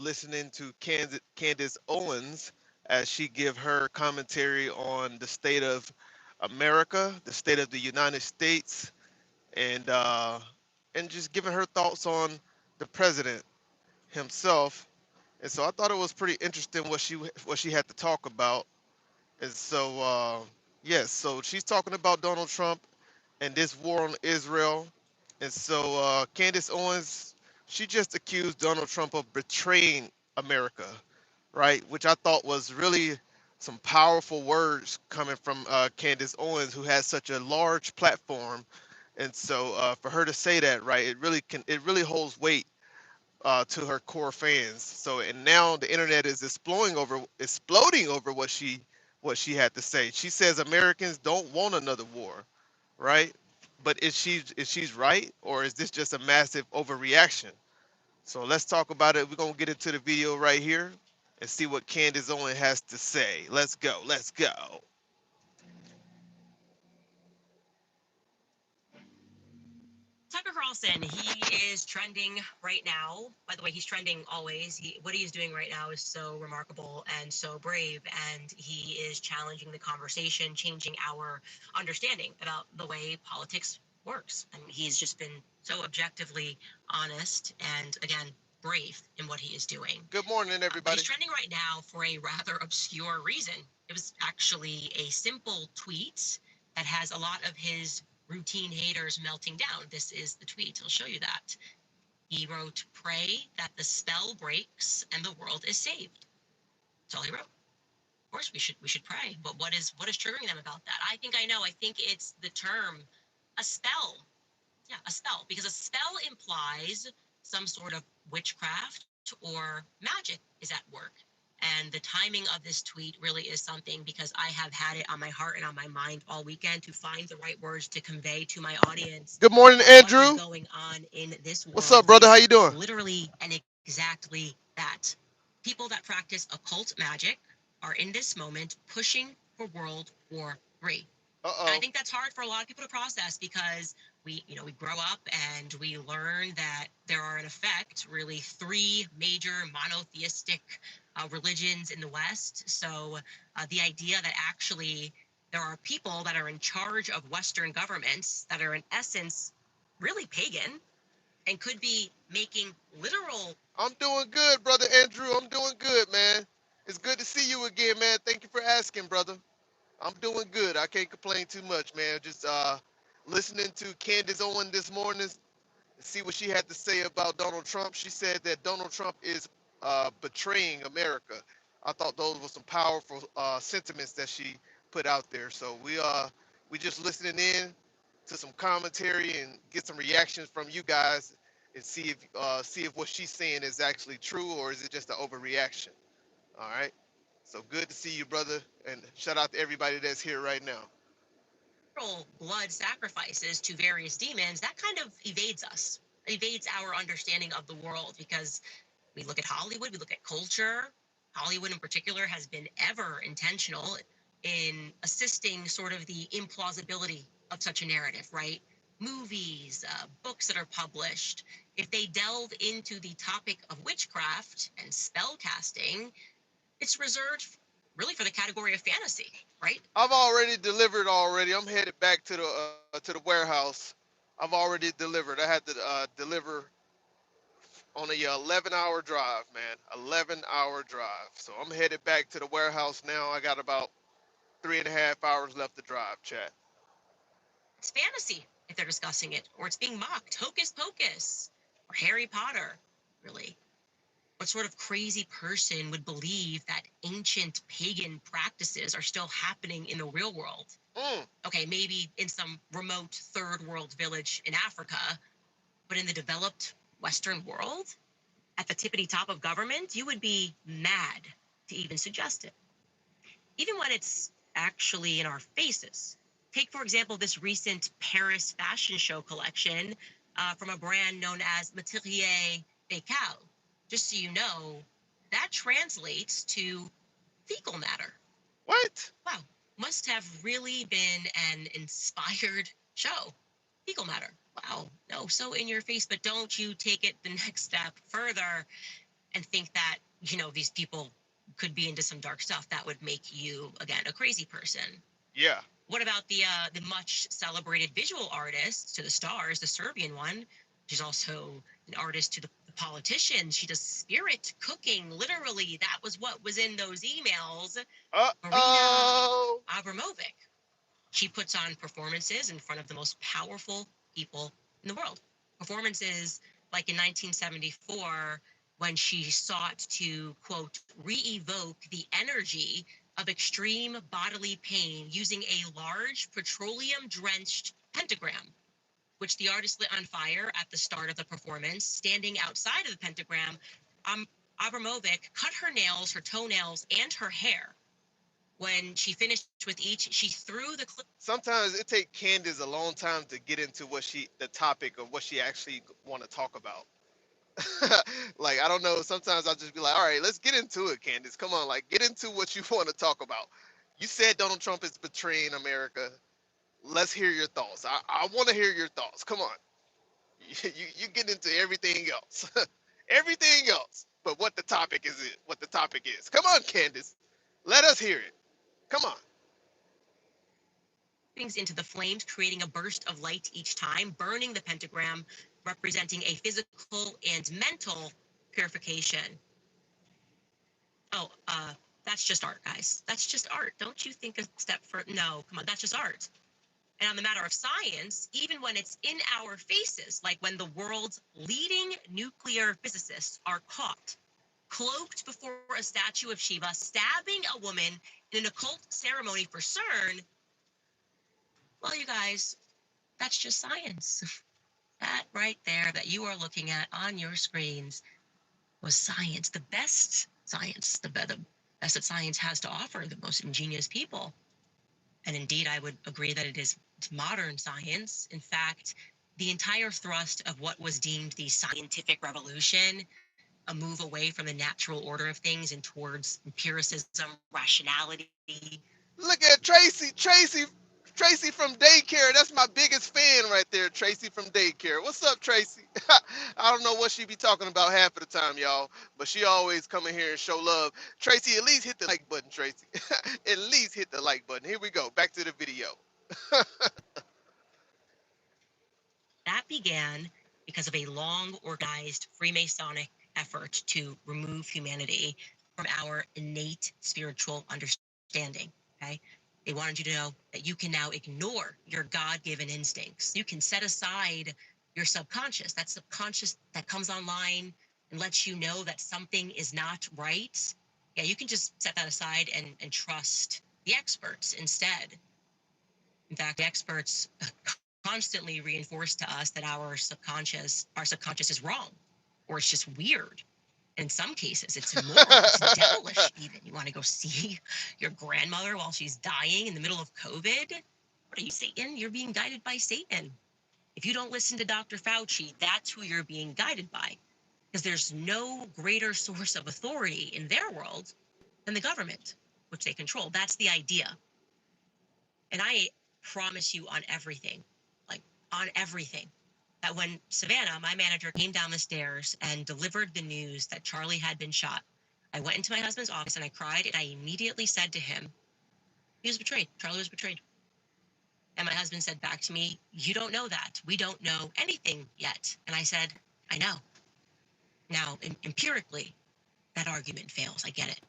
listening to Candace Owens as she give her commentary on the state of America, the state of the United States, and uh, and just giving her thoughts on the president himself. And so I thought it was pretty interesting what she had to talk about. And so yes, so she's talking about Donald Trump and this war on Israel. And so Candace Owens, she just accused Donald Trump of betraying America, right? Which I thought was really some powerful words coming from Candace Owens, who has such a large platform. And so for her to say that, right, it really holds weight to her core fans. So and now the internet is exploding over what she had to say. She says Americans don't want another war, right? But is she's right, or is this just a massive overreaction? So let's talk about it. We're gonna get into the video right here and see what Candace Owens has to say. Let's go. Let's go. Tucker Carlson, he is trending right now. By the way, he's trending always. What he is doing right now is so remarkable and so brave, and he is challenging the conversation, changing our understanding about the way politics works. And he's just been so objectively honest and, again, brave in what he is doing. Good morning, But everybody. he's trending right now for a rather obscure reason. It was actually a simple tweet that has a lot of his routine haters melting down. This is the tweet. I'll show you that. He wrote, "Pray that the spell breaks and the world is saved." That's all he wrote. Of course, we should pray. But what is triggering them about that? I think I know. I think it's the term, a spell. Yeah, a spell, because a spell implies some sort of witchcraft or magic is at work. And the timing of this tweet really is something, because I have had it on my heart and on my mind all weekend to find the right words to convey to my audience Good morning, what Andrew. is going on in this What's up, world. brother? How you doing? Literally and exactly that. People that practice occult magic are in this moment pushing for World War III. And I Uh-oh. think that's hard for a lot of people to process, because we grow up and we learn that there are in effect really three major monotheistic religions in the West. So the idea that actually there are people that are in charge of Western governments that are in essence really pagan and could be making literal. I'm doing good, brother Andrew. I'm doing good, man. It's good to see you again, man. Thank you for asking, brother. I'm doing good. I can't complain too much, man. Just listening to Candace Owens this morning, see what she had to say about Donald Trump. She said that Donald Trump is betraying America. I thought those were some powerful sentiments that she put out there. So we just listening in to some commentary and get some reactions from you guys and see if what she's saying is actually true, or is it just an overreaction. All right. So good to see you, brother, and shout out to everybody that's here right now. Blood sacrifices to various demons, that kind of evades us, evades our understanding of the world, because we look at Hollywood, we look at culture. Hollywood in particular has been ever intentional in assisting sort of the implausibility of such a narrative, right? Movies, books that are published, if they delve into the topic of witchcraft and spell casting, it's reserved really for the category of fantasy, right? I've already delivered already. I'm headed back to the warehouse. I've already delivered. I had to deliver on a 11-hour drive, man. 11-hour drive. So I'm headed back to the warehouse now. I got about 3.5 hours left to drive, chat. It's fantasy if they're discussing it, or it's being mocked. Hocus Pocus or Harry Potter, really. What sort of crazy person would believe that ancient pagan practices are still happening in the real world? Mm. Okay, maybe in some remote third world village in Africa, but in the developed Western world, at the tippity top of government, you would be mad to even suggest it. Even when it's actually in our faces. Take, for example, this recent Paris fashion show collection from a brand known as Materiel Fecal. Just so you know, that translates to fecal matter. What? Wow, must have really been an inspired show. Fecal matter. Wow, no, so in your face, but don't you take it the next step further and think that, these people could be into some dark stuff, that would make you, again, a crazy person. Yeah. What about the much celebrated visual artist to the stars, the Serbian one? She's also an artist to the politicians. She does spirit cooking. Literally, that was what was in those emails. Marina Abramovic. She puts on performances in front of the most powerful people in the world. Performances like in 1974, when she sought to, quote, re-evoke the energy of extreme bodily pain using a large petroleum-drenched pentagram, which the artist lit on fire at the start of the performance. Standing outside of the pentagram, Abramovic cut her nails, her toenails, and her hair. When she finished with each, she threw the clip. Sometimes it takes Candace a long time to get into the topic of what she actually want to talk about. Like, I don't know. Sometimes I'll just be like, all right, let's get into it, Candace. Come on, like, get into what you want to talk about. You said Donald Trump is betraying America. Let's hear your thoughts. I want to hear your thoughts. Come on. You get into everything else. Everything else. But what the topic is it? What the topic is. Come on, Candace. Let us hear it. Come on. Things into the flames, creating a burst of light each time, burning the pentagram, representing a physical and mental purification. Oh, that's just art, guys. That's just art. Don't you think a step further? No, come on, that's just art. And on the matter of science, even when it's in our faces, like when the world's leading nuclear physicists are caught, cloaked before a statue of Shiva, stabbing a woman in an occult ceremony for CERN, well, you guys, that's just science. That right there that you are looking at on your screens was science, the best science, the best that science has to offer, the most ingenious people. And indeed, I would agree that it is modern science. In fact, the entire thrust of what was deemed the scientific revolution, a move away from the natural order of things and towards empiricism, rationality. Look at Tracy. Tracy from daycare. That's my biggest fan right there. Tracy from daycare. What's up, Tracy? I don't know what she be talking about half of the time, y'all, but she always come in here and show love. Tracy, at least hit the like button, Tracy. At least hit the like button. Here we go. Back to the video. That began because of a long organized Freemasonic effort to remove humanity from our innate spiritual understanding. Okay. They wanted you to know that you can now ignore your God-given instincts. You can set aside your subconscious, that subconscious that comes online and lets you know that something is not right. Yeah, you can just set that aside and trust the experts instead. In fact, the experts constantly reinforce to us that our subconscious is wrong, or it's just weird. In some cases, it's immoral, it's devilish even. You want to go see your grandmother while she's dying in the middle of COVID? What are you, Satan? You're being guided by Satan. If you don't listen to Dr. Fauci, that's who you're being guided by. Because there's no greater source of authority in their world than the government, which they control. That's the idea. And I promise you on everything, like on everything, that when Savannah, my manager, came down the stairs and delivered the news that Charlie had been shot, I went into my husband's office and I cried, and I immediately said to him, he was betrayed. Charlie was betrayed. And my husband said back to me, you don't know that. We don't know anything yet. And I said, I know. Now, empirically, that argument fails. I get it.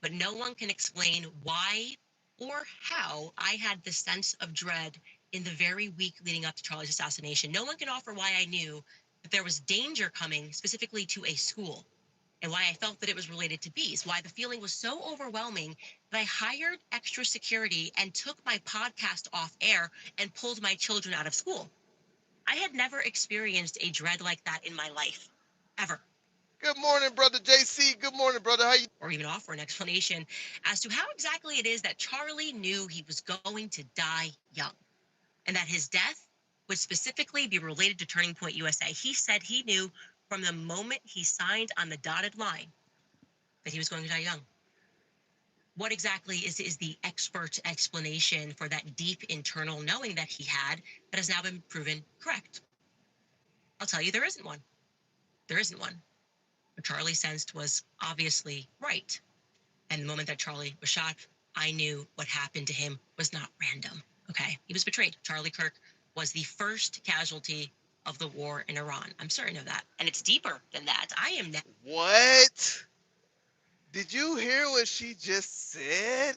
But no one can explain why or how I had this sense of dread in the very week leading up to Charlie's assassination. No one can offer why I knew that there was danger coming specifically to a school, and why I felt that it was related to bees, why the feeling was so overwhelming that I hired extra security and took my podcast off air and pulled my children out of school. I had never experienced a dread like that in my life, ever. Good morning, brother JC. Good morning, brother. How you? Or even offer an explanation as to how exactly it is that Charlie knew he was going to die young, and that his death would specifically be related to Turning Point USA. He said he knew from the moment he signed on the dotted line that he was going to die young. What exactly is the expert explanation for that deep internal knowing that he had that has now been proven correct? I'll tell you, there isn't one. There isn't one. What Charlie sensed was obviously right. And the moment that Charlie was shot, I knew what happened to him was not random. Okay. He was betrayed. Charlie Kirk was the first casualty of the war in Iran. I'm certain of that. And it's deeper than that. I am now. What? Did you hear what she just said?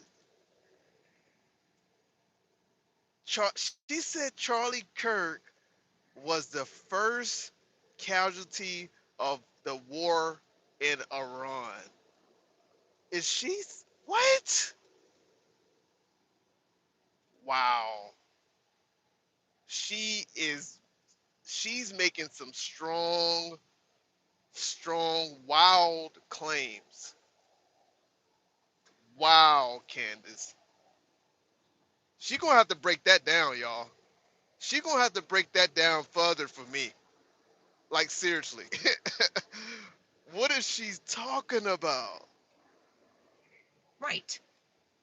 She said Charlie Kirk was the first casualty of the war in Iran. Is she? What? Wow. She is. She's making some strong, wild claims. Wow, Candace. She gonna have to break that down, y'all. She gonna have to break that down further for me. Like seriously. What is she talking about? Right.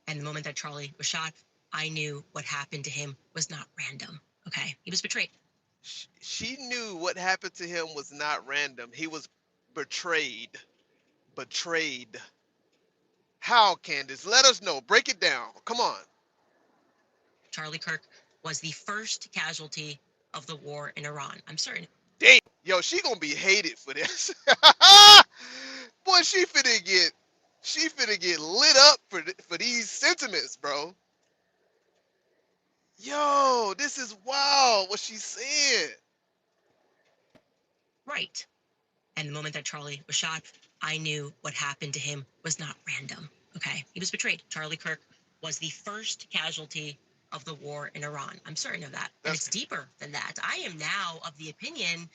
And the moment that Charlie was shot, I knew what happened to him was not random. Okay. He was betrayed. She knew what happened to him was not random. He was betrayed. Betrayed. How, Candace? Let us know. Break it down. Come on. Charlie Kirk was the first casualty of the war in Iran. I'm certain. Damn. Yo, she gonna be hated for this. Boy, she finna get lit up for these sentiments, bro. Yo, this is wild what she's saying. Right. And the moment that Charlie was shot, I knew what happened to him was not random. Okay. He was betrayed. Charlie Kirk was the first casualty of the war in Iran. I'm certain of that. And it's deeper than that. I am now of the opinion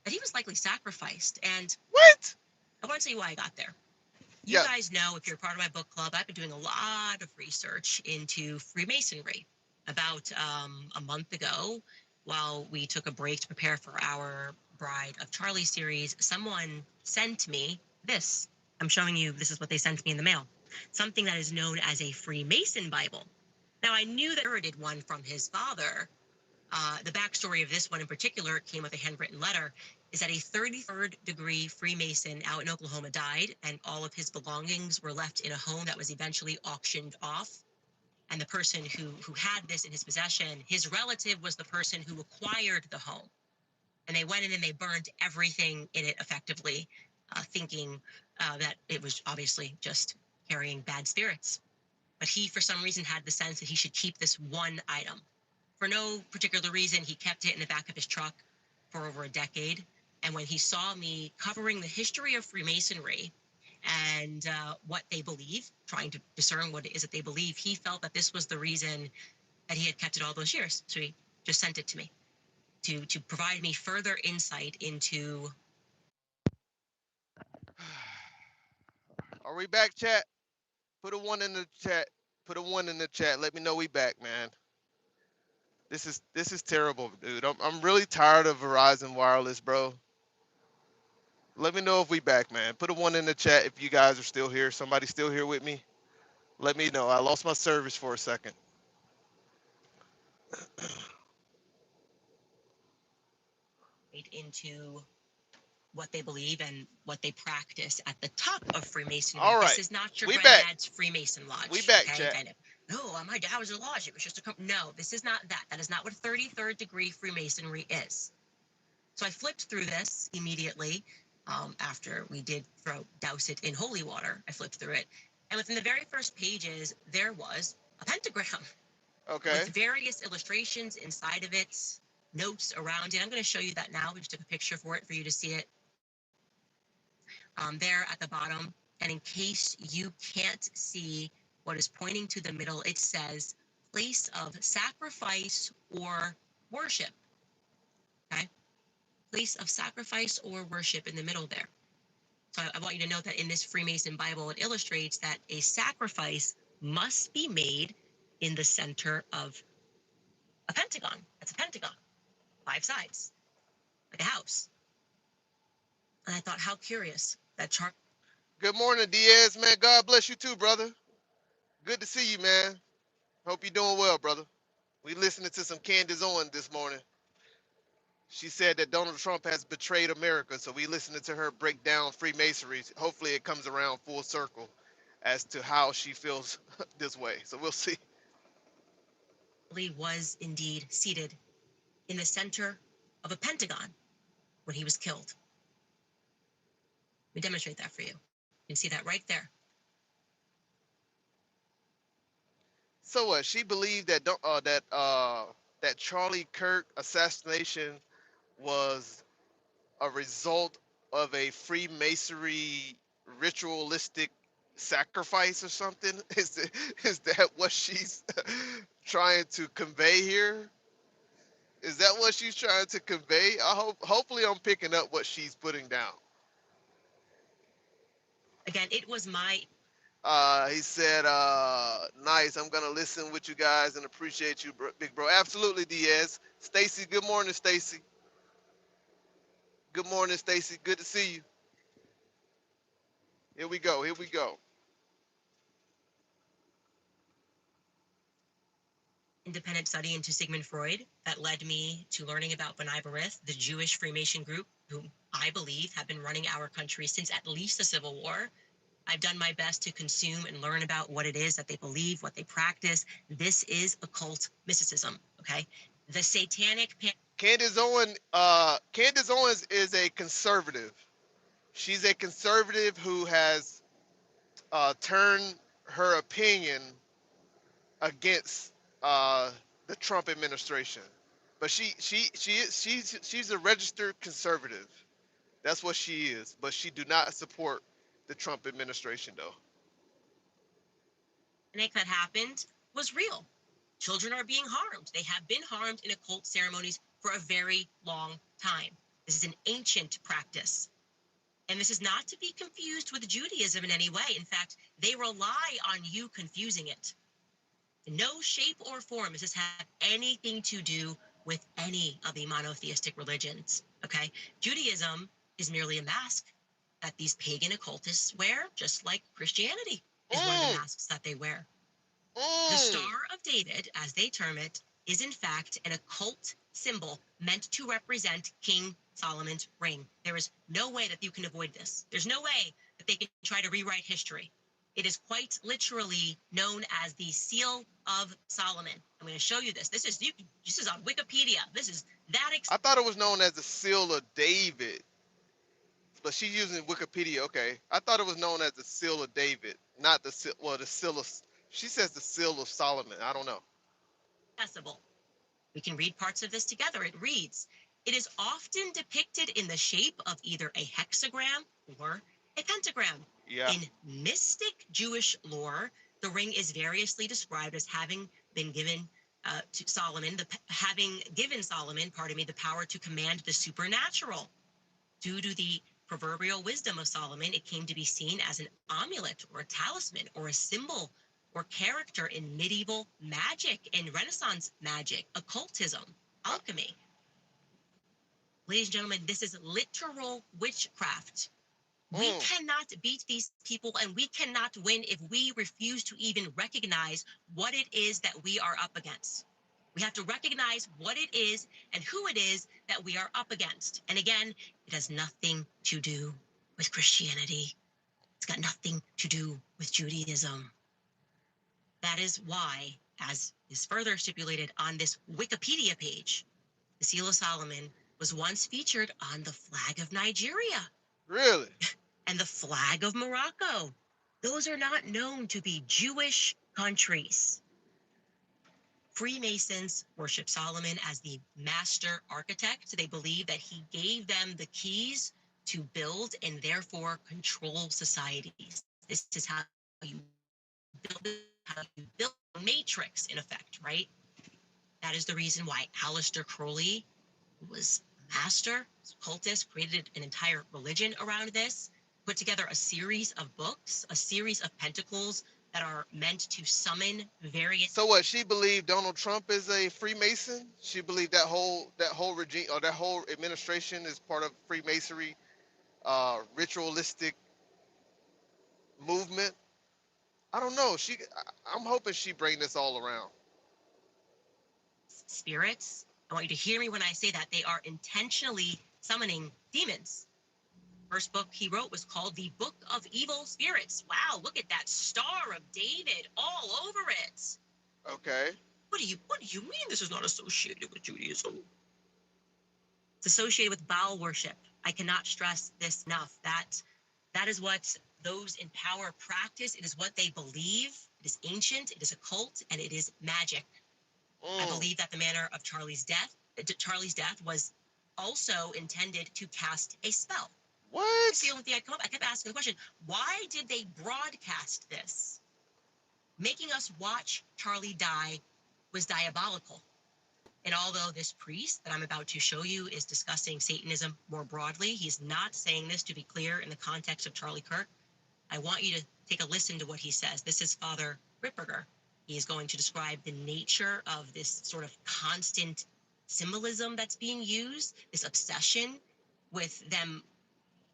that he was likely sacrificed. And what? I want to tell you why I got there. You guys know, if you're part of my book club, I've been doing a lot of research into Freemasonry. About a month ago, while we took a break to prepare for our Bride of Charlie series, someone sent me this. I'm showing you, this is what they sent me in the mail. Something that is known as a Freemason Bible. Now, I knew that he inherited one from his father. The backstory of this one in particular came with a handwritten letter, is that a 33rd degree Freemason out in Oklahoma died, and all of his belongings were left in a home that was eventually auctioned off. And the person who had this in his possession, his relative was the person who acquired the home. And they went in and they burned everything in it effectively, thinking that it was obviously just carrying bad spirits. But he, for some reason, had the sense that he should keep this one item. For no particular reason, he kept it in the back of his truck for over a decade. And when he saw me covering the history of Freemasonry and what they believe, trying to discern what it is that they believe, he felt that this was the reason that he had kept it all those years. So he just sent it to me to provide me further insight into. Are we back, chat? Put a one in the chat. Put a one in the chat. Let me know we back, man. This is terrible, dude. I'm really tired of Verizon Wireless, bro. Let me know if we back, man. Put a one in the chat if you guys are still here. Somebody still here with me? Let me know. I lost my service for a second. Into what they believe and what they practice at the top of Freemasonry. All right. This is not your We granddad's Freemason lodge. We back, okay? chat. Kind of, no, my dad was a lodge. It was just a no, this is not that. That is not what 33rd degree Freemasonry is. So I flipped through this immediately after we did douse it in holy water. I flipped through it. And within the very first pages, there was a pentagram. Okay. With various illustrations inside of it, notes around it. I'm going to show you that now. We just took a picture for it for you to see it. There at the bottom. And in case you can't see what is pointing to the middle, it says place of sacrifice or worship. Okay? Place of sacrifice or worship in the middle there. So I want you to note that in this Freemason Bible, it illustrates that a sacrifice must be made in the center of a pentagon. That's a pentagon, 5 sides, like a house. And I thought, how curious that chart. Good morning, Diaz, man. God bless you too, brother. Good to see you, man. Hope you're doing well, brother. We listening to some Candace Owens this morning. She said that Donald Trump has betrayed America. So we listening to her break down Freemasonry. Hopefully it comes around full circle as to how she feels this way. So we'll see. Lee was indeed seated in the center of a pentagon when he was killed. Let me demonstrate that for you. You can see that right there. So what? She believed that that Charlie Kirk assassination was a result of a Freemasonry ritualistic sacrifice or something? Is that what she's trying to convey here? Is that what she's trying to convey? Hopefully I'm picking up what she's putting down. Again, it was my. He said, nice. I'm gonna listen with you guys and appreciate you, big bro. Absolutely, Diaz. Stacy, good morning, Stacy. Good morning, Stacy. Good to see you. Here we go. Here we go. Independent study into Sigmund Freud that led me to learning about B'nai B'rith, the Jewish Freemason group, who I believe have been running our country since at least the Civil War. I've done my best to consume and learn about what it is that they believe, what they practice. This is occult mysticism, okay? The satanic. Candace Owens is a conservative. She's a conservative who has turned her opinion against the Trump administration. But she's a registered conservative. That's what she is. But she do not support the Trump administration though. That happened was real. Children are being harmed. They have been harmed in occult ceremonies for a very long time. This is an ancient practice. And this is not to be confused with Judaism in any way. In fact, they rely on you confusing it. In no shape or form does this have anything to do with any of the monotheistic religions. Okay? Judaism is merely a mask that these pagan occultists wear, just like Christianity is one of the masks that they wear. The Star of David, as they term it, is in fact an occult symbol meant to represent King Solomon's ring. There is no way that you can avoid this. There's no way that they can try to rewrite history. It is quite literally known as the Seal of Solomon. I'm going to show you this. This is on Wikipedia. This is that. I thought it was known as the Seal of David, but she's using Wikipedia. Okay, I thought it was known as the Seal of David, not the Seal of. She says the Seal of Solomon. I don't know. Accessible. We can read parts of this together. It reads, it is often depicted in the shape of either a hexagram or a pentagram. Yeah. In mystic Jewish lore, the ring is variously described as having been given to Solomon, having given Solomon, the power to command the supernatural. Due to the proverbial wisdom of Solomon, it came to be seen as an amulet or a talisman or a symbol or character in medieval magic and Renaissance magic, occultism, alchemy. Ladies and gentlemen, this is literal witchcraft. We cannot beat these people and we cannot win if we refuse to even recognize what it is that we are up against. We have to recognize what it is and who it is that we are up against. And again, it has nothing to do with Christianity. It's got nothing to do with Judaism. That is why, as is further stipulated on this Wikipedia page, the Seal of Solomon was once featured on the flag of Nigeria. Really? And the flag of Morocco. Those are not known to be Jewish countries. Freemasons worship Solomon as the master architect. They believe that he gave them the keys to build and therefore control societies. This is how you build a matrix, in effect, right? That is the reason why Aleister Crowley, who was a master occultist, created an entire religion around this, put together a series of books, a series of pentacles that are meant to summon various. So what? She believed Donald Trump is a Freemason. She believed that whole regime or that whole administration is part of Freemasonry, ritualistic movement. I don't know. I'm hoping she bring this all around. Spirits I want you to hear me when I say that. They are intentionally summoning demons. First book he wrote was called The Book of Evil Spirits. Wow, look at that Star of David all over it. Okay. What do you mean this is not associated with Judaism? It's associated with Baal worship. I cannot stress this enough. That is what those in power practice. It is what they believe. It is ancient, it is occult, and it is magic. I believe that the manner of Charlie's death was also intended to cast a spell. What? I kept asking the question, why did they broadcast this? Making us watch Charlie die was diabolical. And although this priest that I'm about to show you is discussing Satanism more broadly, he's not saying this, to be clear, in the context of Charlie Kirk. I want you to take a listen to what he says. This is Father Ripperger. He is going to describe the nature of this sort of constant symbolism that's being used, this obsession with them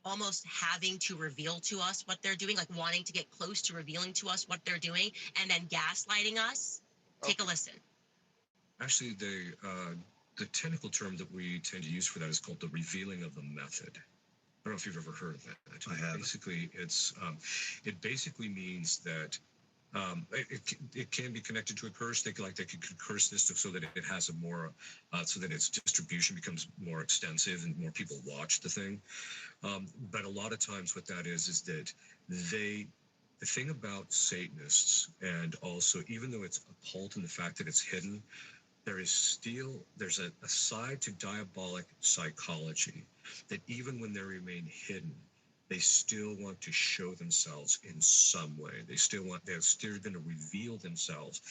almost having to reveal to us what they're doing, like wanting to get close to revealing to us what they're doing, and then gaslighting us. Take a listen. Actually, the technical term that we tend to use for that is called the revealing of the method. I don't know if you've ever heard of that. I have. Basically, it basically means that it can be connected to a curse. They could curse this so that it has a more, so that its distribution becomes more extensive and more people watch the thing. But a lot of times what that is that the thing about Satanists, and also even though it's occult in the fact that it's hidden, there's a side to diabolic psychology that even when they remain hidden, they still want to show themselves in some way. They're still going to reveal themselves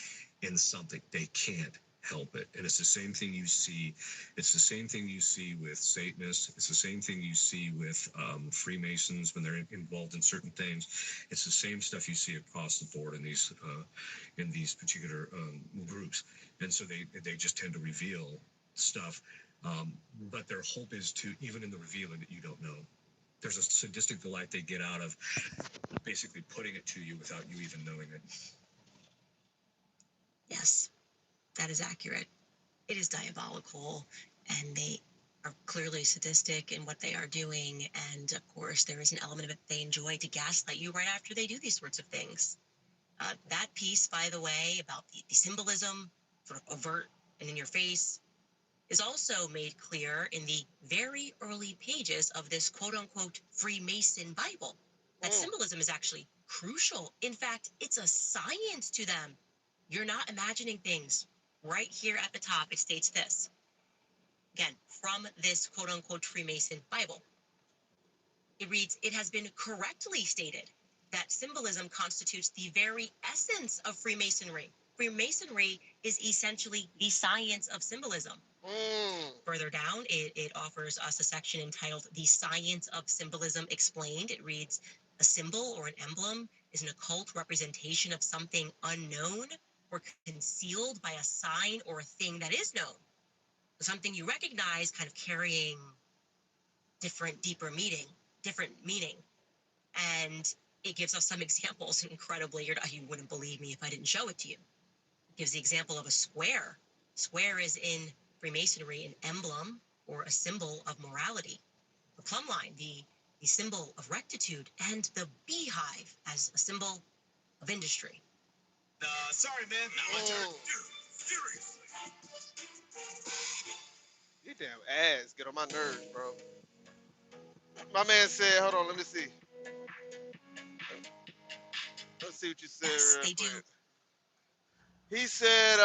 in something. They can't help it. And it's the same thing you see. It's the same thing you see with Satanists. It's the same thing you see with Freemasons when they're involved in certain things. It's the same stuff you see across the board in these particular groups. And so they just tend to reveal stuff. But their hope is to, even in the revealing, that you don't know. There's a sadistic delight they get out of basically putting it to you without you even knowing it. Yes, that is accurate. It is diabolical, and they are clearly sadistic in what they are doing. And of course, there is an element of it they enjoy to gaslight you right after they do these sorts of things. That piece, by the way, about the symbolism, sort of overt and in your face, is also made clear in the very early pages of this quote-unquote Freemason Bible. That symbolism is actually crucial. In fact, it's a science to them. You're not imagining things. Right here at the top, it states this. Again, from this quote-unquote Freemason Bible. It reads, it has been correctly stated that symbolism constitutes the very essence of Freemasonry. Freemasonry is essentially the science of symbolism. Further down, it offers us a section entitled The Science of Symbolism Explained. It reads, a symbol or an emblem is an occult representation of something unknown or concealed by a sign or a thing that is known. Something you recognize kind of carrying deeper meaning. And it gives us some examples. Incredibly, you wouldn't believe me if I didn't show it to you. It gives the example of a square. Square is in Freemasonry an emblem or a symbol of morality. The plumb line, the symbol of rectitude, and the beehive as a symbol of industry. Sorry, man. Not my turn. Seriously. You damn ass. Get on my nerves, bro. My man said, hold on, let me see. Let's see what you said. Yes, real they do. quick. He said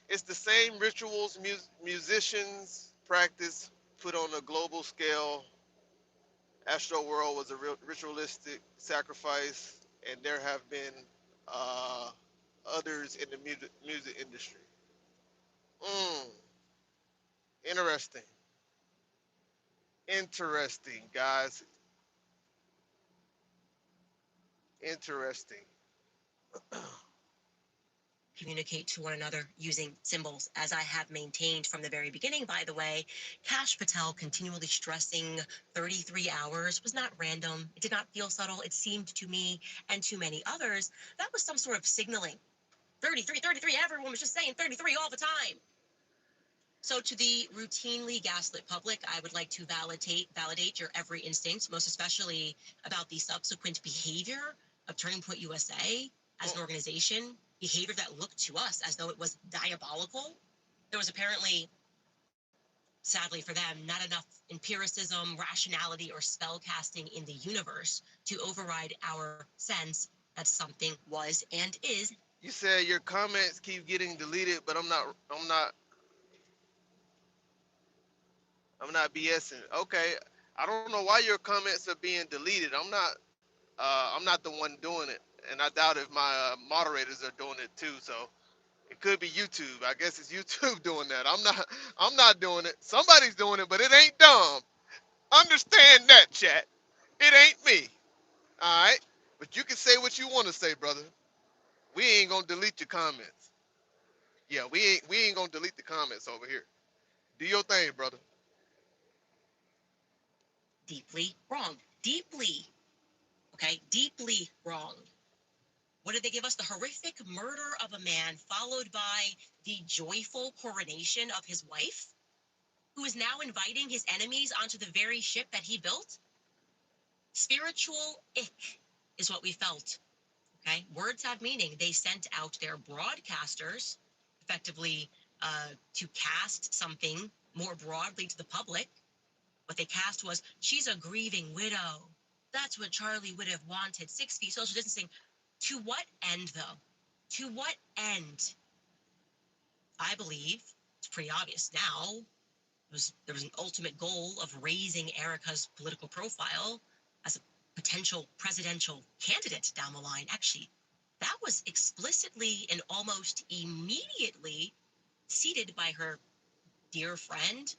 it's the same rituals musicians practice put on a global scale. Astro World was a ritualistic sacrifice, and there have been others in the music industry. Interesting. Interesting, guys. Interesting. Communicate to one another using symbols, as I have maintained from the very beginning, by the way. Kash Patel continually stressing 33 hours was not random. It did not feel subtle. It seemed to me and to many others that was some sort of signaling. 33, everyone was just saying 33 all the time. So to the routinely gaslit public, I would like to validate your every instinct, most especially about the subsequent behavior of Turning Point USA as an organization, behavior that looked to us as though it was diabolical. There was apparently, sadly for them, not enough empiricism, rationality, or spell casting in the universe to override our sense that something was and is. You said your comments keep getting deleted, but I'm not BSing. Okay, I don't know why your comments are being deleted. I'm not the one doing it, and I doubt if my moderators are doing it too. So it could be YouTube. I guess it's YouTube doing that. I'm not doing it. Somebody's doing it, but it ain't dumb. Understand that, chat. It ain't me. All right, but you can say what you want to say, brother. We ain't gonna delete your comments. Yeah, we ain't gonna delete the comments over here. Do your thing, brother. Deeply wrong. Deeply, okay? Deeply wrong. What did they give us? The horrific murder of a man, followed by the joyful coronation of his wife, who is now inviting his enemies onto the very ship that he built? Spiritual ick is what we felt. Okay? Words have meaning. They sent out their broadcasters, effectively, to cast something more broadly to the public. What they cast was, she's a grieving widow. That's what Charlie would have wanted. 6 feet social distancing. To what end, though? To what end? I believe it's pretty obvious now. There was an ultimate goal of raising Erica's political profile as a potential presidential candidate down the line. Actually, that was explicitly and almost immediately seeded by her dear friend,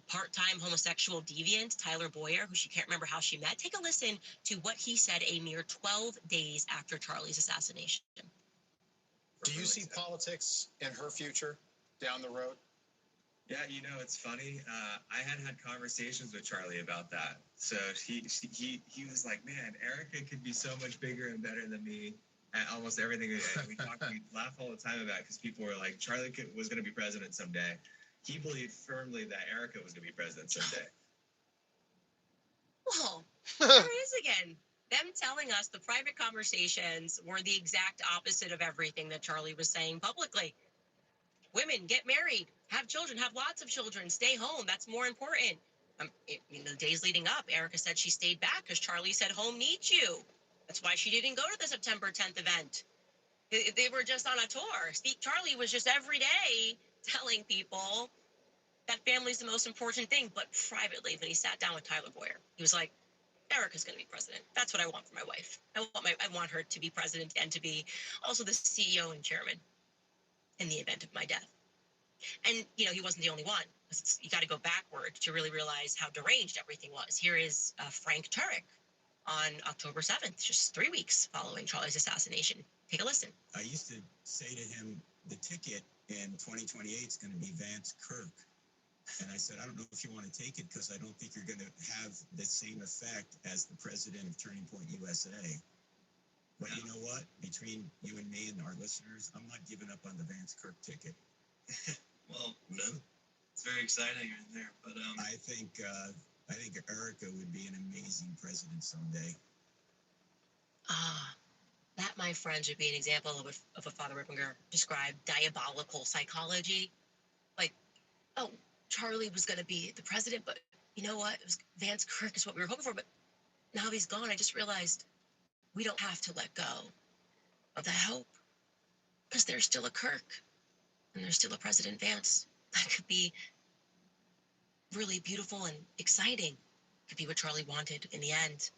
part-time homosexual deviant, Tyler Boyer, who she can't remember how she met. Take a listen to what he said a mere 12 days after Charlie's assassination. Do you see politics in her future down the road? Yeah, it's funny. I had conversations with Charlie about that. So he was like, man, Erica could be so much bigger and better than me at almost everything. We laugh all the time about it because people were like, Charlie was going to be president someday. He believed firmly that Erica was going to be president someday. Well, there it is again. Them telling us the private conversations were the exact opposite of everything that Charlie was saying publicly. Women, get married, have children, have lots of children, stay home. That's more important. In the days leading up, Erica said she stayed back because Charlie said home needs you. That's why she didn't go to the September 10th event. They were just on a tour. Charlie was just every day telling people that family's the most important thing. But privately, when he sat down with Tyler Boyer, he was like, Erica's going to be president. That's what I want for my wife. I want her to be president and to be also the CEO and chairman in the event of my death. And, he wasn't the only one. You got to go backward to really realize how deranged everything was. Here is Frank Turek on October 7th, just 3 weeks following Charlie's assassination. Take a listen. I used to say to him, the ticket in 2028 is going to be Vance Kirk. And I said, I don't know if you want to take it because I don't think you're going to have the same effect as the president of Turning Point USA. But you know what? Between you and me and our listeners, I'm not giving up on the Vance Kirk ticket. Well, it's very exciting in there. But I think Erica would be an amazing president someday. That, my friends, would be an example of a Father Ripplinger described diabolical psychology. Like, oh, Charlie was going to be the president, but you know what? It was Vance Kirk is what we were hoping for, but now he's gone. I just realized we don't have to let go of that hope because there's still a Kirk and there's still a President Vance. That could be really beautiful and exciting. Could be what Charlie wanted in the end.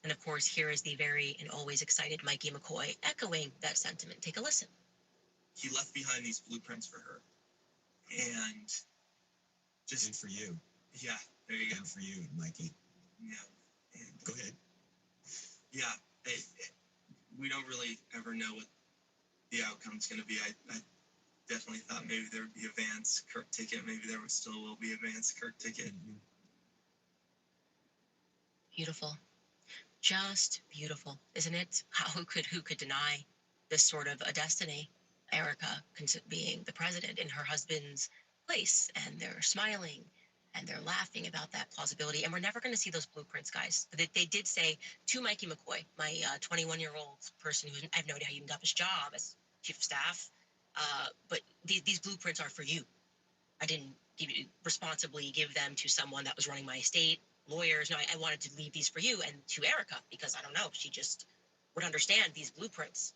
And of course, here is the very and always excited Mikey McCoy echoing that sentiment. Take a listen. He left behind these blueprints for her. And just... And for you. Yeah, there you go. And for you, Mikey. Yeah. And, go ahead. Yeah, we don't really ever know what the outcome's going to be. I definitely thought maybe there would be a Vance Kirk ticket. Maybe there still will be a Vance Kirk ticket. Mm-hmm. Beautiful. Just beautiful, isn't it? Who could deny this sort of a destiny? Erica being the president in her husband's place, and they're smiling and they're laughing about that plausibility. And we're never going to see those blueprints, guys. They did say to Mikey McCoy, my 21-year-old person who I have no idea how he even got this job as chief of staff, but these blueprints are for you. I didn't responsibly give them to someone that was running my estate, lawyers. No, I wanted to leave these for you and to Erica because I don't know, she just would understand these blueprints.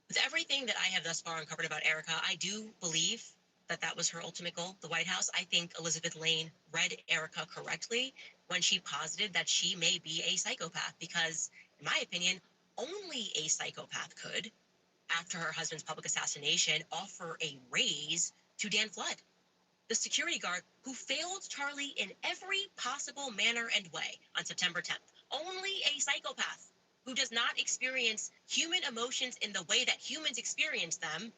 With everything that I have thus far uncovered about Erica, I do believe that that was her ultimate goal, the White House. I think Elizabeth Lane read Erica correctly when she posited that she may be a psychopath because, in my opinion, only a psychopath could, after her husband's public assassination, offer a raise to Dan Flood, the security guard who failed Charlie in every possible manner and way on September 10th. Only a psychopath who does not experience human emotions in the way that humans experience them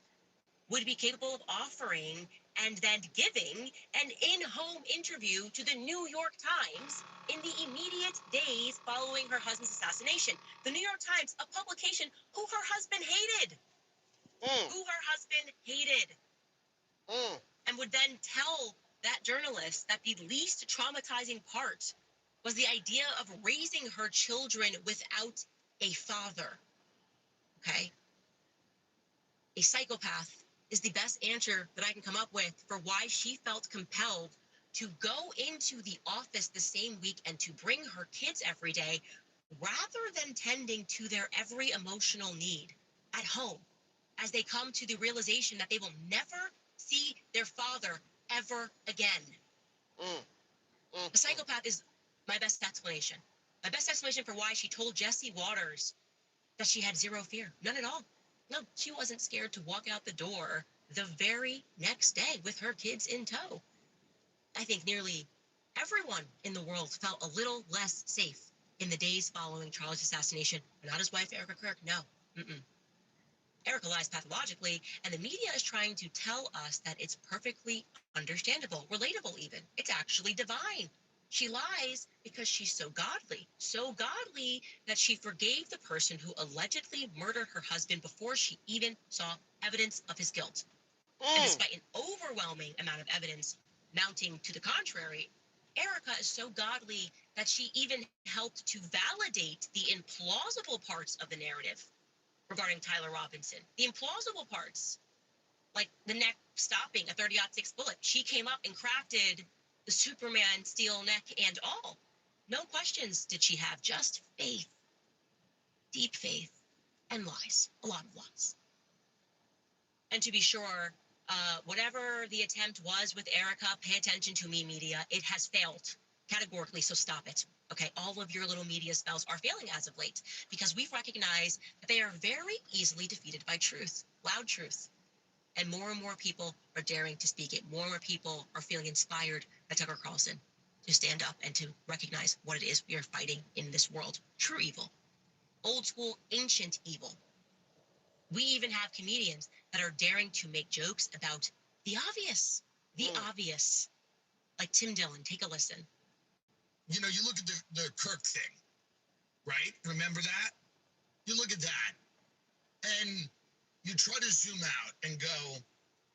would be capable of offering and then giving an in-home interview to the New York Times in the immediate days following her husband's assassination. The New York Times, a publication who her husband hated. Who her husband hated. And would then tell that journalist that the least traumatizing part was the idea of raising her children without a father. Okay? A psychopath is the best answer that I can come up with for why she felt compelled to go into the office the same week and to bring her kids every day rather than tending to their every emotional need at home as they come to the realization that they will never see their father ever again. A psychopath is my best explanation. My best explanation for why she told Jesse Waters that she had zero fear. None at all. No, she wasn't scared to walk out the door the very next day with her kids in tow. I think nearly everyone in the world felt a little less safe in the days following Charlie's assassination. Not his wife, Erica Kirk, no. Erica lies pathologically, and the media is trying to tell us that it's perfectly understandable, relatable even. It's actually divine. She lies because she's so godly that she forgave the person who allegedly murdered her husband before she even saw evidence of his guilt. And despite an overwhelming amount of evidence mounting to the contrary, Erica is so godly that she even helped to validate the implausible parts of the narrative regarding Tyler Robinson. The implausible parts, like the neck stopping a 30-06 bullet. She came up and crafted the Superman steel neck and all. No questions did she have, just faith, deep faith, and lies, a lot of lies. And to be sure, whatever the attempt was with Erica, pay attention to me, media. It has failed categorically, so stop it. Okay, all of your little media spells are failing as of late because we've recognized that they are very easily defeated by truth, loud truth. And more people are daring to speak it. More people are feeling inspired by Tucker Carlson to stand up and to recognize what it is we are fighting in this world. True evil, old school, ancient evil. We even have comedians that are daring to make jokes about the obvious, obvious. Like Tim Dillon, take a listen. You know, you look at the Kirk thing, right? Remember that? You look at that, and you try to zoom out and go,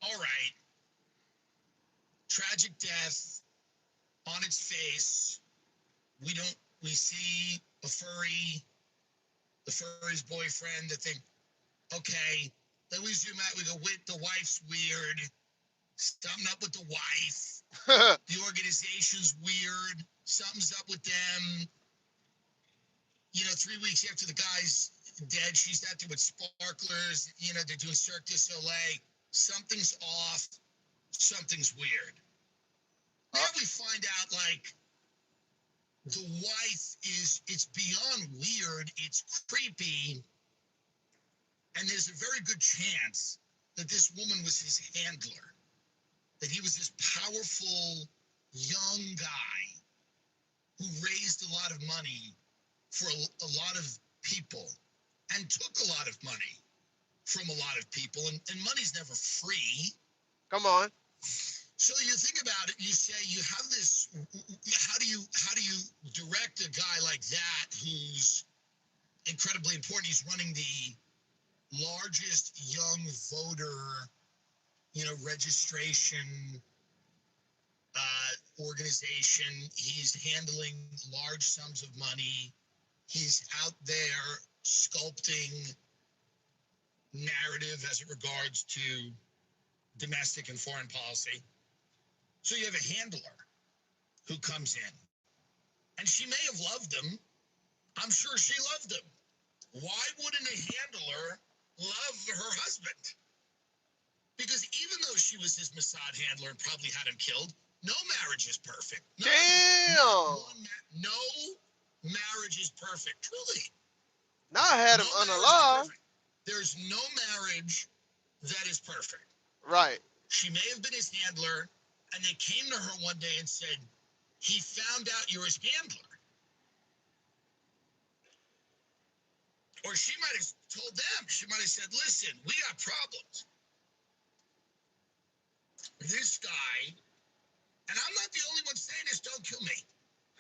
all right, tragic death on its face. We see the furry's boyfriend, that thing. Okay, then we zoom out, we go, wait, the wife's weird. Something up with the wife. The organization's weird. Something's up with them. You know, 3 weeks after the guy's dead, she's out there with sparklers. You know, they're doing Cirque du Soleil. Something's off. Something's weird. Now we find out, like, the wife it's beyond weird. It's creepy. And there's a very good chance that this woman was his handler. That he was this powerful young guy who raised a lot of money for a lot of people and took a lot of money from a lot of people. And money's never free. Come on. So you think about it, you say you have this, how do you direct a guy like that who's incredibly important? He's running the largest young voter, registration organization. He's handling large sums of money. He's out there sculpting narrative as it regards to domestic and foreign policy. So you have a handler who comes in, and she may have loved him. I'm sure she loved him. Why wouldn't a handler love her husband? Because even though she was his Mossad handler and probably had him killed, no marriage is perfect. Damn. No marriage is perfect. Truly. Now I had him unalive. There's no marriage that is perfect. Right. She may have been his handler, and they came to her one day and said, he found out you're his handler. Or she might have told them, she might have said, listen, we got problems. This guy, and I'm not the only one saying this, don't kill me.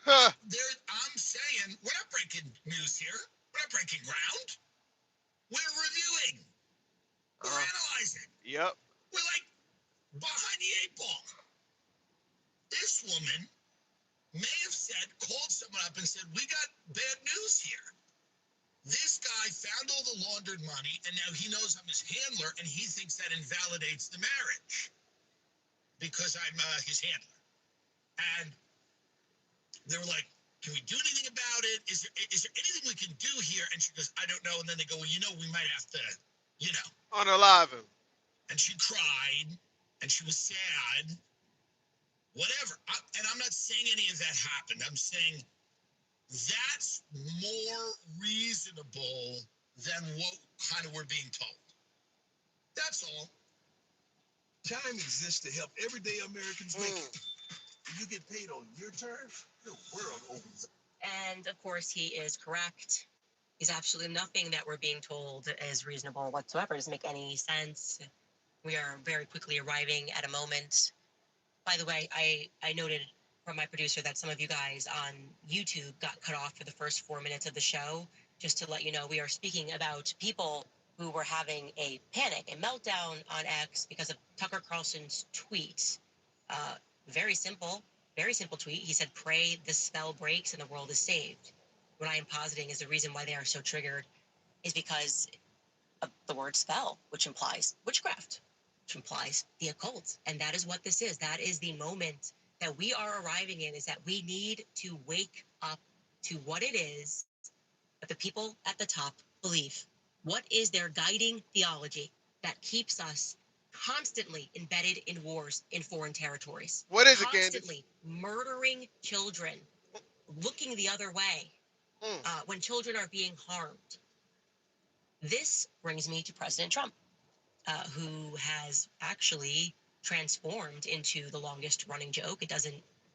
Huh. I'm saying, we're not breaking news here. We're not breaking ground. We're reviewing. We're analyzing. Yep. We're like behind the 8 ball. This woman may have said, called someone up and said, we got bad news here. This guy found all the laundered money, and now he knows I'm his handler, and he thinks that invalidates the marriage because I'm his handler. And they were like, can we do anything about it? Is there anything we can do here? And she goes, I don't know. And then they go, well, we might have to, unalive him. And she cried, and she was sad, whatever. And I'm not saying any of that happened. I'm saying that's more reasonable than what kind of we're being told. That's all. Time exists to help everyday Americans make it. You get paid on your terms, the world opens up. And of course, he is correct. He's absolutely nothing that we're being told is reasonable whatsoever. It doesn't make any sense. We are very quickly arriving at a moment. By the way, I noted from my producer that some of you guys on YouTube got cut off for the first 4 minutes of the show. Just to let you know, we are speaking about people who were having a panic, a meltdown on X because of Tucker Carlson's tweet. Very simple tweet. He said, pray the spell breaks and the world is saved. What I am positing is the reason why they are so triggered is because of the word spell, which implies witchcraft, which implies the occult. And that is what this is. That is the moment that we are arriving in, is that we need to wake up to what it is that the people at the top believe. What is their guiding theology that keeps us constantly embedded in wars in foreign territories? What is it, Candace? Constantly murdering children, looking the other way when children are being harmed. This brings me to President Trump, who has actually transformed into the longest running joke. It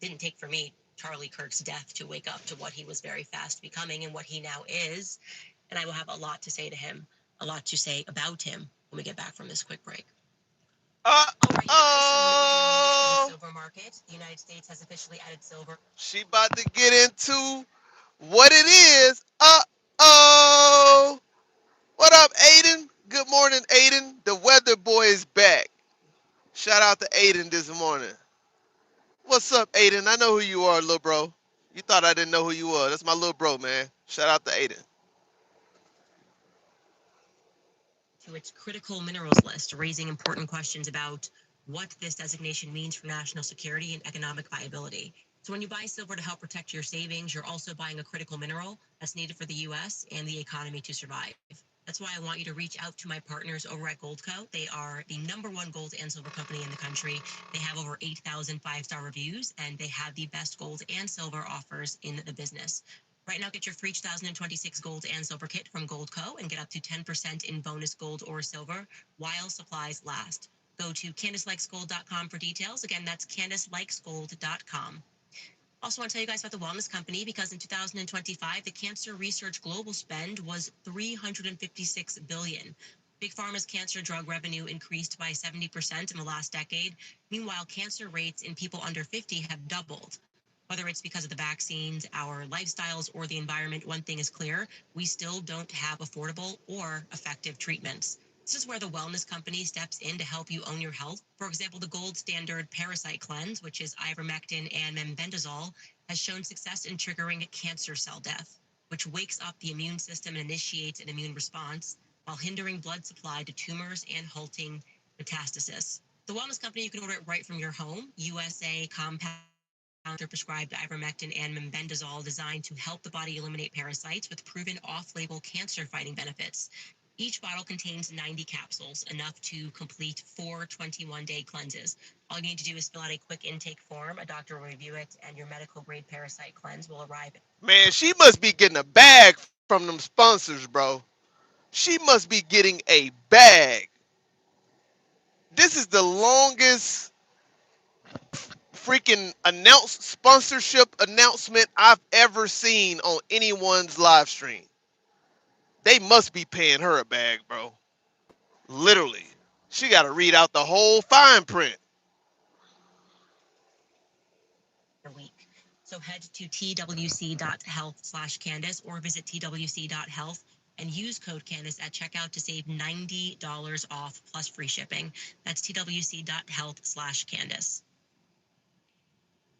didn't take for me Charlie Kirk's death to wake up to what he was very fast becoming and what he now is. And I will have a lot to say to him, a lot to say about him when we get back from this quick break. Silver market. The United States has officially added silver. She about to get into what it is. What up, Aiden? Good morning, Aiden. The weather boy is back. Shout out to Aiden this morning. What's up, Aiden? I know who you are, little bro. You thought I didn't know who you were. That's my little bro, man. Shout out to Aiden. To its critical minerals list, raising important questions about what this designation means for national security and economic viability. So when you buy silver to help protect your savings, you're also buying a critical mineral that's needed for the U.S. and the economy to survive. That's why I want you to reach out to my partners over at Goldco. They are the #1 gold and silver company in the country. They have over 8,000 5-star reviews, and they have the best gold and silver offers in the business. Right now, get your free 2026 gold and silver kit from Goldco and get up to 10% in bonus gold or silver while supplies last. Go to CandaceLikesGold.com for details. Again, that's CandaceLikesGold.com. Also want to tell you guys about the Wellness Company, because in 2025, the cancer research global spend was $356 billion. Big Pharma's cancer drug revenue increased by 70% in the last decade. Meanwhile, cancer rates in people under 50 have doubled. Whether it's because of the vaccines, our lifestyles, or the environment, one thing is clear: we still don't have affordable or effective treatments. This is where the wellness company steps in to help you own your health. For example, the gold standard parasite cleanse, which is ivermectin and mebendazole, has shown success in triggering cancer cell death, which wakes up the immune system and initiates an immune response while hindering blood supply to tumors and halting metastasis. The wellness company, you can order it right from your home. USA compound prescribed ivermectin and mebendazole designed to help the body eliminate parasites with proven off-label cancer-fighting benefits. Each bottle contains 90 capsules, enough to complete 4 21-day cleanses. All you need to do is fill out a quick intake form. A doctor will review it, and your medical-grade parasite cleanse will arrive. Man, she must be getting a bag from them sponsors, bro. She must be getting a bag. This is the longest freaking sponsorship announcement I've ever seen on anyone's live stream. They must be paying her a bag, bro. Literally. She got to read out the whole fine print. A week. So head to twc.health/Candace or visit twc.health and use code Candace at checkout to save $90 off plus free shipping. That's twc.health/Candace.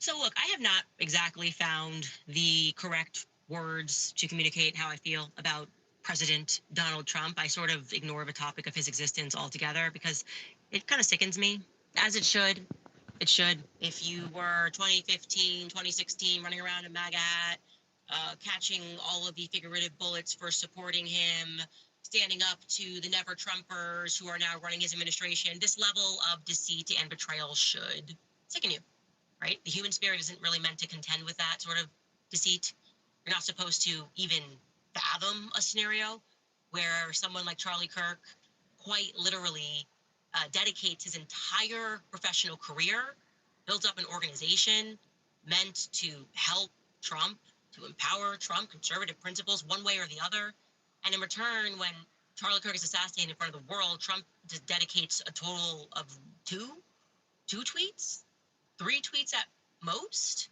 So look, I have not exactly found the correct words to communicate how I feel about President Donald Trump. I sort of ignore the topic of his existence altogether because it kind of sickens me, as it should. It should. If you were 2015, 2016 running around in MAGA hat, catching all of the figurative bullets for supporting him, standing up to the never Trumpers who are now running his administration, this level of deceit and betrayal should sicken you. Right? The human spirit isn't really meant to contend with that sort of deceit. You're not supposed to even fathom a scenario where someone like Charlie Kirk quite literally dedicates his entire professional career, builds up an organization meant to help Trump, to empower Trump, conservative principles one way or the other. And in return, when Charlie Kirk is assassinated in front of the world, Trump just dedicates a total of two tweets, 3 tweets at most,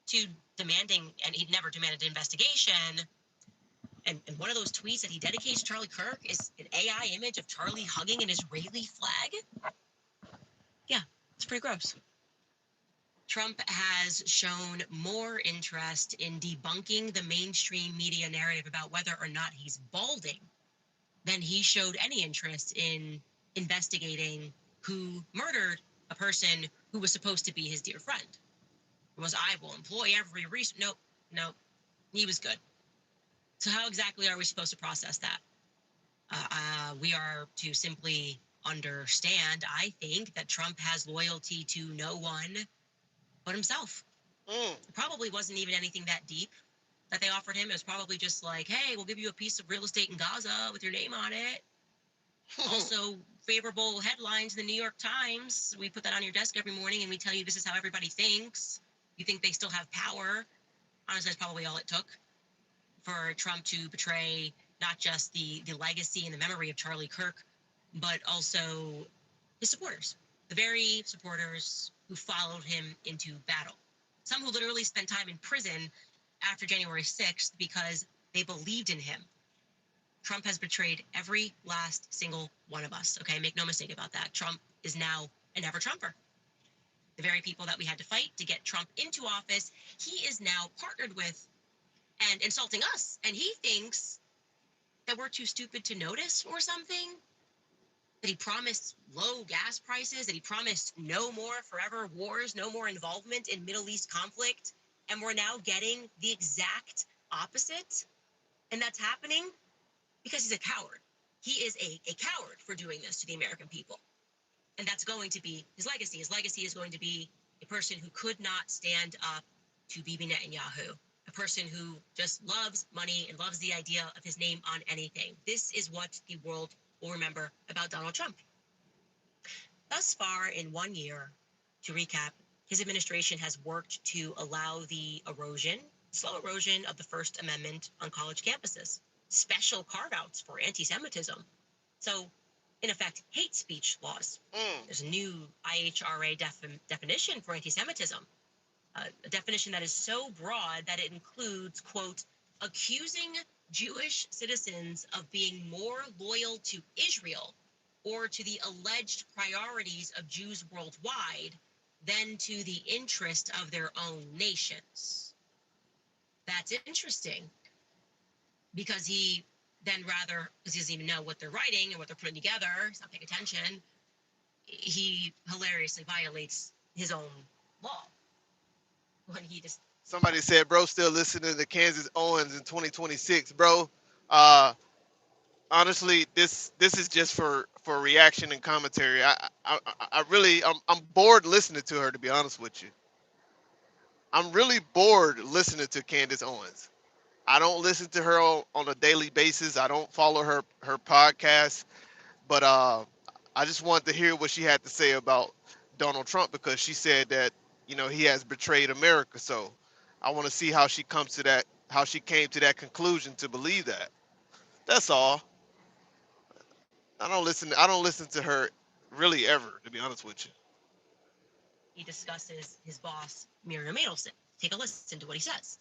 to demanding, and he never demanded an investigation. And one of those tweets that he dedicates to Charlie Kirk is an AI image of Charlie hugging an Israeli flag. Yeah, it's pretty gross. Trump has shown more interest in debunking the mainstream media narrative about whether or not he's balding than he showed any interest in investigating who murdered a person who was supposed to be his dear friend. Was I will employ every reason? Nope. He was good. So how exactly are we supposed to process that? We are to simply understand, I think, that Trump has loyalty to no one but himself. It probably wasn't even anything that deep that they offered him. It was probably just like, hey, we'll give you a piece of real estate in Gaza with your name on it. Also, favorable headlines in the New York Times. We put that on your desk every morning and we tell you this is how everybody thinks. You think they still have power. Honestly, that's probably all it took for Trump to betray not just the legacy and the memory of Charlie Kirk, but also his supporters, the very supporters who followed him into battle. Some who literally spent time in prison after January 6th because they believed in him. Trump has betrayed every last single one of us, okay? Make no mistake about that. Trump is now an ever-Trumper. The very people that we had to fight to get Trump into office, he is now partnered with and insulting us. And he thinks that we're too stupid to notice or something. That he promised low gas prices, that he promised no more forever wars, no more involvement in Middle East conflict. And we're now getting the exact opposite. And that's happening because he's a coward. He is a coward for doing this to the American people. And that's going to be his legacy. His legacy is going to be a person who could not stand up to Bibi Netanyahu, a person who just loves money and loves the idea of his name on anything. This is what the world will remember about Donald Trump. Thus far, in 1 year, to recap, his administration has worked to allow the slow erosion of the First Amendment on college campuses, special carve-outs for anti-Semitism. So, in effect, hate speech laws. There's a new IHRA definition for anti-Semitism, a definition that is so broad that it includes, quote, accusing Jewish citizens of being more loyal to Israel or to the alleged priorities of Jews worldwide than to the interest of their own nations. That's interesting because he then rather, because he doesn't even know what they're writing and what they're putting together, he's not paying attention, he hilariously violates his own law when he just. Somebody said, bro, still listening to Candace Owens in 2026, bro. Uh, honestly, this is just for reaction and commentary. I really I'm bored listening to her, to be honest with you. I'm really bored listening to Candace Owens. I don't listen to her on a daily basis. I don't follow her podcast, but I just wanted to hear what she had to say about Donald Trump because she said that he has betrayed America. So I want to see how she comes to that, how she came to that conclusion to believe that. That's all. I don't listen to her really ever, to be honest with you. He discusses his boss, Miriam Adelson. Take a listen to what he says.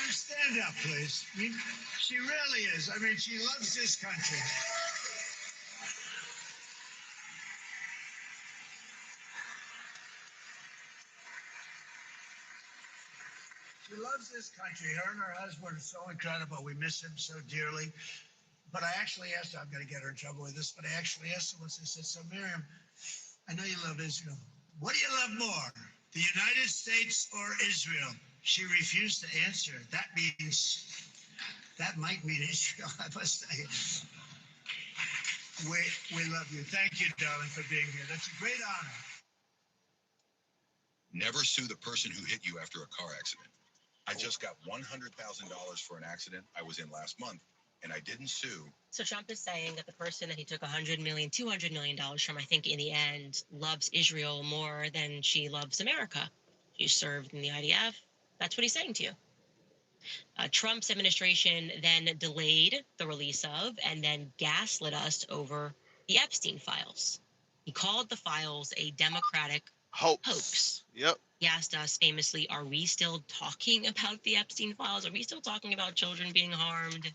Stand up, please. I mean, she really is. I mean, she loves this country. She loves this country. Her and her husband are so incredible. We miss him so dearly. But I actually asked her, I'm going to get her in trouble with this, but I actually asked her once, I said, so Miriam, I know you love Israel. What do you love more, the United States or Israel? She refused to answer. That might mean Israel, I must say. We love you. Thank you, darling, for being here. That's a great honor. Never sue the person who hit you after a car accident. I just got $100,000 for an accident I was in last month, and I didn't sue. So Trump is saying that the person that he took $100 million, $200 million from, I think in the end, loves Israel more than she loves America. She served in the IDF. That's what he's saying to you. Trump's administration then delayed the release of and then gaslit us over the Epstein files. He called the files a Democratic hoax. Yep. He asked us famously, are we still talking about the Epstein files? Are we still talking about children being harmed?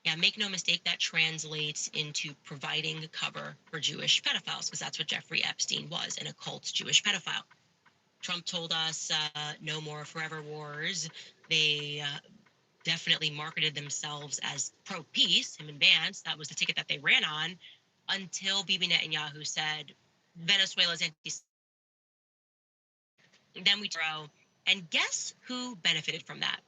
Yeah, make no mistake, that translates into providing cover for Jewish pedophiles, because that's what Jeffrey Epstein was, an occult Jewish pedophile. Trump told us no more forever wars. They definitely marketed themselves as pro-peace, him and Vance. That was the ticket that they ran on until Bibi Netanyahu said Venezuela's anti. Then we throw, and guess who benefited from that?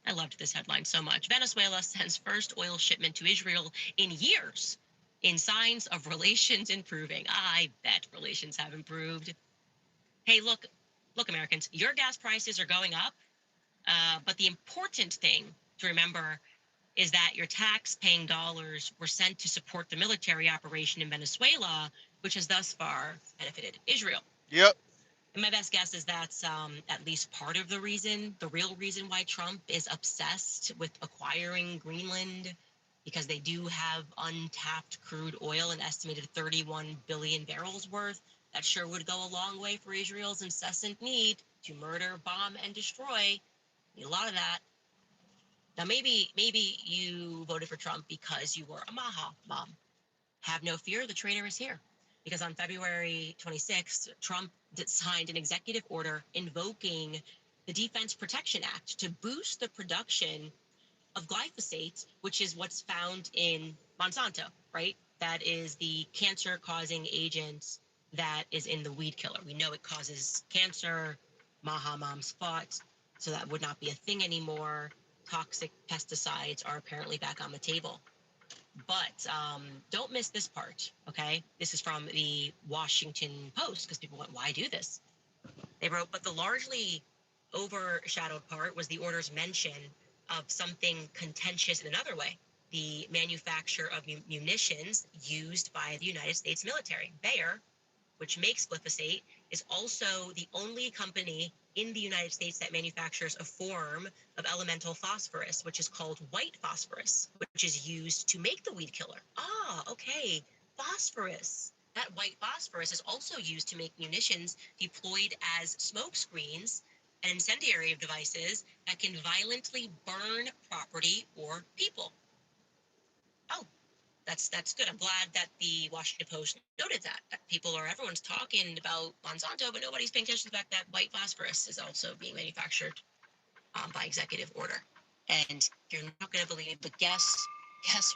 I loved this headline so much. Venezuela sends first oil shipment to Israel in years in signs of relations improving. I bet relations have improved. Hey, look, Americans, your gas prices are going up, but the important thing to remember is that your tax-paying dollars were sent to support the military operation in Venezuela, which has thus far benefited Israel. Yep. And my best guess is that's at least part of the reason, the real reason why Trump is obsessed with acquiring Greenland, because they do have untapped crude oil, an estimated 31 billion barrels worth. That sure would go a long way for Israel's incessant need to murder, bomb, and destroy. Need a lot of that. Now, maybe you voted for Trump because you were a MAGA mom. Have no fear, the traitor is here. Because on February 26th, Trump signed an executive order invoking the Defense Production Act to boost the production of glyphosate, which is what's found in Monsanto, right? That is the cancer-causing agent that is in the weed killer. We know it causes cancer. MAGA moms fought, so that would not be a thing anymore. Toxic pesticides are apparently back on the table. But don't miss this part, okay? This is from the Washington Post, because people went, why do this? They wrote, but the largely overshadowed part was the order's mention of something contentious in another way. The manufacture of munitions used by the United States military. Bayer, which makes glyphosate, is also the only company in the United States that manufactures a form of elemental phosphorus, which is called white phosphorus, which is used to make the weed killer. Ah, okay, phosphorus. That white phosphorus is also used to make munitions deployed as smoke screens and incendiary devices that can violently burn property or people. Oh, that's good. I'm glad that the Washington Post noted that everyone's talking about Monsanto, but nobody's paying attention to the fact that white phosphorus is also being manufactured by executive order. And you're not going to believe, but guess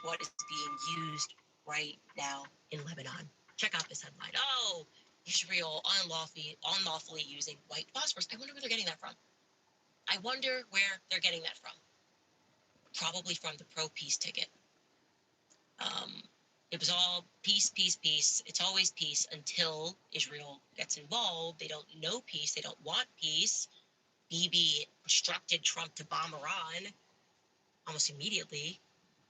what is being used right now in Lebanon? Check out this headline. Oh, Israel unlawfully using white phosphorus. I wonder where they're getting that from. Probably from the pro-peace ticket. It was all peace, peace, peace. It's always peace until Israel gets involved. They don't know peace. They don't want peace. Bibi instructed Trump to bomb Iran almost immediately.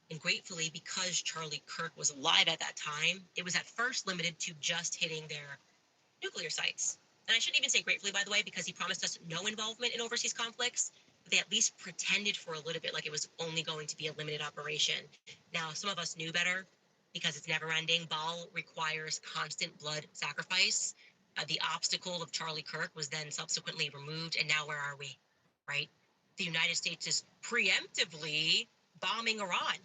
And gratefully, because Charlie Kirk was alive at that time, it was at first limited to just hitting their nuclear sites. And I shouldn't even say gratefully, by the way, because he promised us no involvement in overseas conflicts. But they at least pretended for a little bit like it was only going to be a limited operation. Now, some of us knew better because it's never ending. Baal requires constant blood sacrifice. The obstacle of Charlie Kirk was then subsequently removed. And now where are we, right? The United States is preemptively bombing Iran.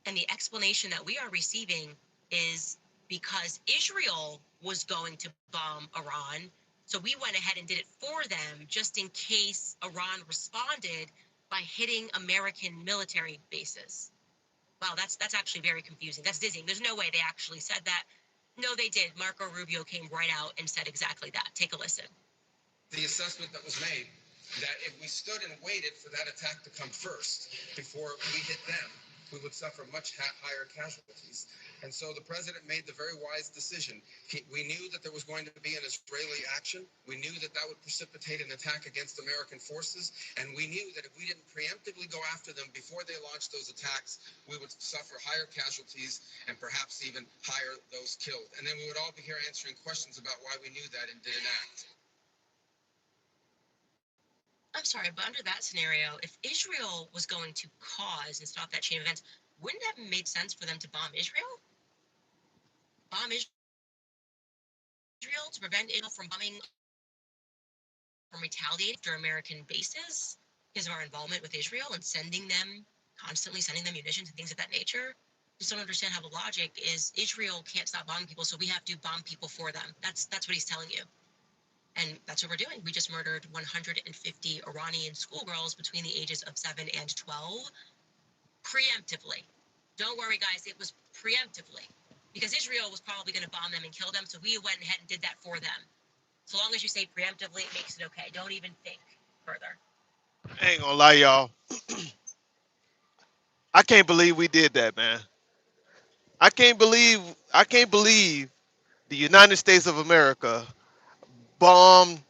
And the explanation that we are receiving is because Israel was going to bomb Iran. So we went ahead and did it for them just in case Iran responded by hitting American military bases. Wow, that's actually very confusing. That's dizzying. There's no way they actually said that. No, they did. Marco Rubio came right out and said exactly that. Take a listen. The assessment that was made that if we stood and waited for that attack to come first before we hit them, we would suffer much higher casualties. And so the president made the very wise decision. We knew that there was going to be an Israeli action. We knew that that would precipitate an attack against American forces. And we knew that if we didn't preemptively go after them before they launched those attacks, we would suffer higher casualties and perhaps even higher those killed. And then we would all be here answering questions about why we knew that and didn't act. I'm sorry, but under that scenario, if Israel was going to cause and stop that chain of events, wouldn't it have made sense for them to bomb Israel? Bomb Israel to prevent Israel from bombing, from retaliating after American bases because of our involvement with Israel and constantly sending them munitions and things of that nature? Just don't understand how the logic is Israel can't stop bombing people, so we have to bomb people for them. That's what he's telling you. And that's what we're doing. We just murdered 150 Iranian schoolgirls between the ages of 7 and 12 preemptively. Don't worry, guys, it was preemptively because Israel was probably going to bomb them and kill them. So we went ahead and did that for them. So long as you say preemptively, it makes it okay. Don't even think further. I ain't gonna lie, y'all. I can't believe we did that, man. I can't believe the United States of America bombed,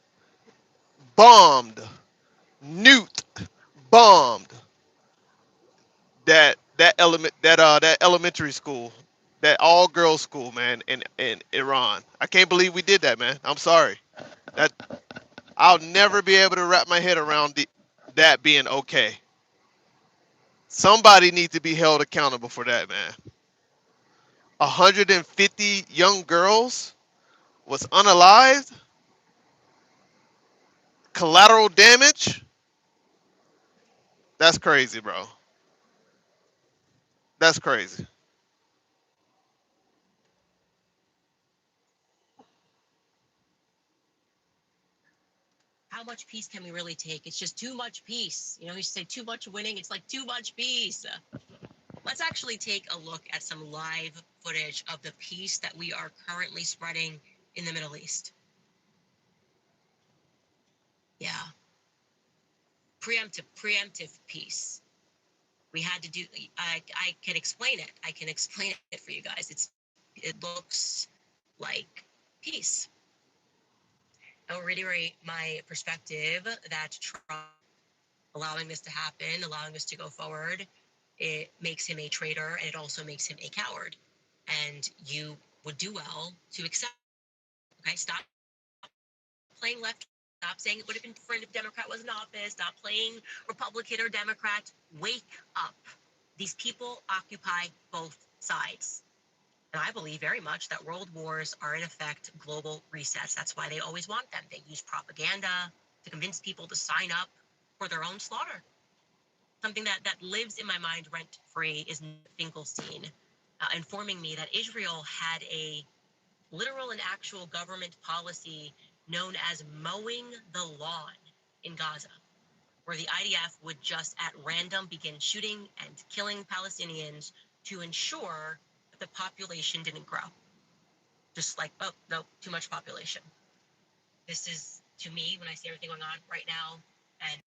bombed, nuked, bombed that elementary school, that all girls school, man, in Iran. I can't believe we did that, man. I'm sorry. That I'll never be able to wrap my head around that being okay. Somebody needs to be held accountable for that, man. 150 young girls was unalived, collateral damage. That's crazy, bro. That's crazy. How much peace can we really take? It's just too much peace. You say too much winning. It's like too much peace. Let's actually take a look at some live footage of the peace that we are currently spreading in the Middle East. Yeah. Preemptive peace. We had to do, I can explain it. I can explain it for you guys. It looks like peace. I'll reiterate my perspective that Trump allowing this to happen, allowing this to go forward, it makes him a traitor and it also makes him a coward. And you would do well to accept. Okay, stop playing left. Stop saying it would have been different if Democrat was in office. Stop playing Republican or Democrat. Wake up. These people occupy both sides. And I believe very much that world wars are in effect global resets. That's why they always want them. They use propaganda to convince people to sign up for their own slaughter. Something that lives in my mind rent free is Finkelstein, informing me that Israel had a literal and actual government policy known as mowing the lawn in Gaza, where the IDF would just at random begin shooting and killing Palestinians to ensure that the population didn't grow. Just like, oh, no, too much population. This is, to me, when I see everything going on right now, and